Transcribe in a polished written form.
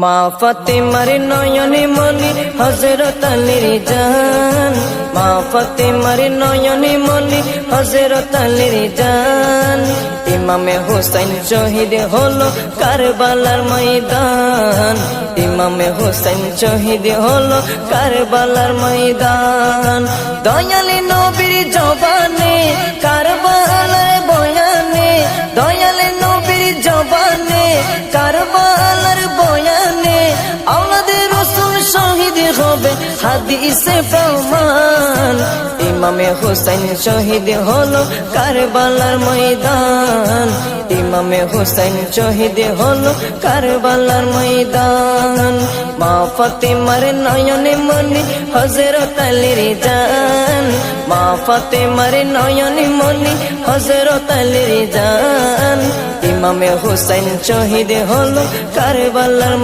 মা ফাতেমার নয়নে মনি হযরত আলীর জান, মা ফাতেমার নয়নে মনি হযরত আলীর জান। ইমামে হোসেন শহীদ হলো কারবালার ময়দান, ইমামে হোসেন শহীদ হলো কারবালার ময়দান। দয়ালে নবীর জবানে কারবালার বয়ানে, দয়ালে নবীর জবানে কারবালার বয়ানে, আওলাদে রাসূল শহীদ হবে হাদিসে প্রমাণ। ইমামে হোসেন শহীদ হলো কারবালার ময়দান, ইমামে হোসেন শহীদ হলো কারবালার ময়দান। মা ফাতেমার নয়নে মনি হযরত আলীর জান, মা ফাতেমার নয়নে মনি হযরত আলীর জান। ইমামে হোসেন শহীদ হলো কারবালার